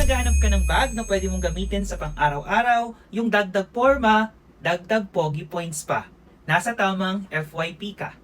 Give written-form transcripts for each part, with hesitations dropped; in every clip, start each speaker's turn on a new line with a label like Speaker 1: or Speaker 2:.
Speaker 1: naghahanap ka ng bag na pwede mong gamitin sa pang-araw-araw, yung dagdag forma, dagdag pogi points pa. Nasa tamang FYP ka.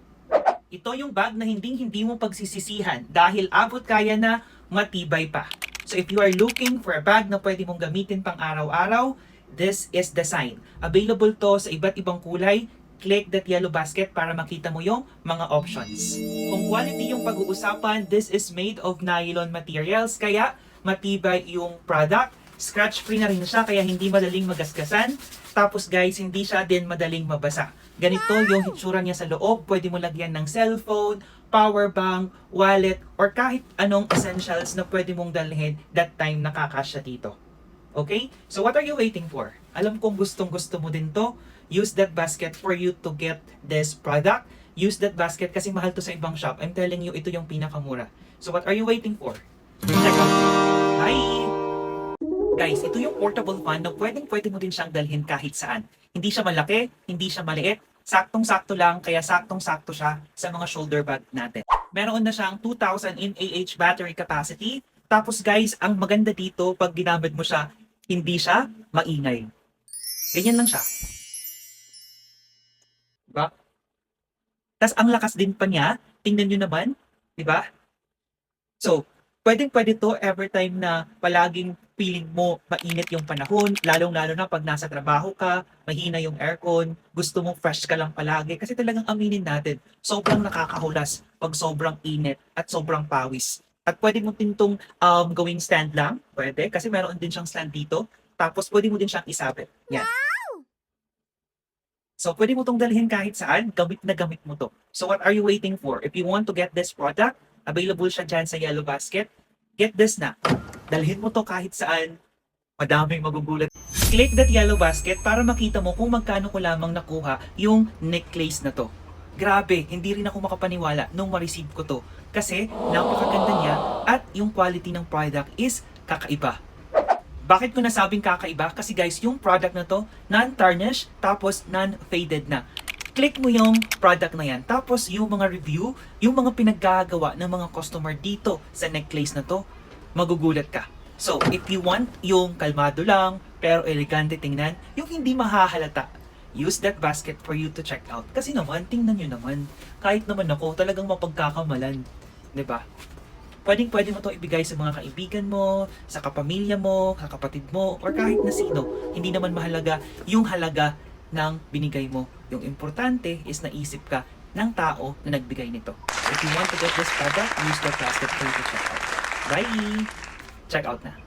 Speaker 1: Ito yung bag na hindi mo pagsisisihan dahil abot kaya na matibay pa. So if you are looking for a bag na pwede mong gamitin pang araw-araw, this is the sign. Available to sa iba't ibang kulay. Click that yellow basket para makita mo yung mga options. Kung quality yung pag-uusapan, this is made of nylon materials kaya matibay yung product. Scratch-free na rin siya kaya hindi madaling magasgasan. Tapos guys, hindi siya din madaling mabasa. Ganito yung hitsura niya sa loob. Pwede mo lagyan ng cellphone, power bank, wallet, or kahit anong essentials na pwede mong dalhin that time nakakasya dito. Okay? So what are you waiting for? Alam kong gustong-gusto mo din to. Use that basket for you to get this product. Use that basket kasi mahal to sa ibang shop. I'm telling you, ito yung pinakamura. So what are you waiting for? Check out. Bye! Guys, ito yung portable fan na pwedeng-pwede mo din siyang dalhin kahit saan. Hindi siya malaki, hindi siya maliit. Saktong-sakto lang, kaya saktong-sakto siya sa mga shoulder bag natin. Meron na siyang 2,000 mAh battery capacity. Tapos guys, ang maganda dito, pag ginamit mo siya, hindi siya maingay. Ganyan lang siya. Diba? Tapos ang lakas din pa niya, tingnan nyo naman, diba? So, pwedeng-pwede to every time na palaging feeling mo mainit yung panahon, lalong-lalo na pag nasa trabaho ka, mahina yung aircon, gusto mo fresh ka lang palagi. Kasi talagang aminin natin, sobrang nakakahulas pag sobrang init at sobrang pawis. At pwede mo din itong gawing stand lang, pwede, kasi meron din siyang stand dito. Tapos pwede mo din siyang isabit. Yan. So, pwede mo itong dalhin kahit saan, gamit na gamit mo to. So, what are you waiting for? If you want to get this product, available siya dyan sa yellow basket, get this na. Dalhin mo to kahit saan, madaming magugulat. Click that yellow basket para makita mo kung magkano ko lamang nakuha yung necklace na to. Grabe, hindi rin ako makapaniwala nung ma-receive ko to. Kasi napakaganda niya at yung quality ng product is kakaiba. Bakit ko nasabing kakaiba? Kasi guys, yung product na to, non-tarnish, tapos non-faded na. Click mo yung product na yan. Tapos yung mga review, yung mga pinaggagawa ng mga customer dito sa necklace na to, magugulat ka. So, if you want yung kalmado lang, pero elegante tingnan, yung hindi mahahalata, use that basket for you to check out. Kasi naman, tingnan nyo naman, kahit naman ako, talagang mapagkakamalan. 'Di ba? Pwedeng-pwede mo to ibigay sa mga kaibigan mo, sa kapamilya mo, sa kapatid mo, or kahit na sino. Hindi naman mahalaga yung halaga ng binigay mo. Yung importante is naisip ka ng tao na nagbigay nito. If you want to get this product, use that basket for you to check out. Bye! Check out na.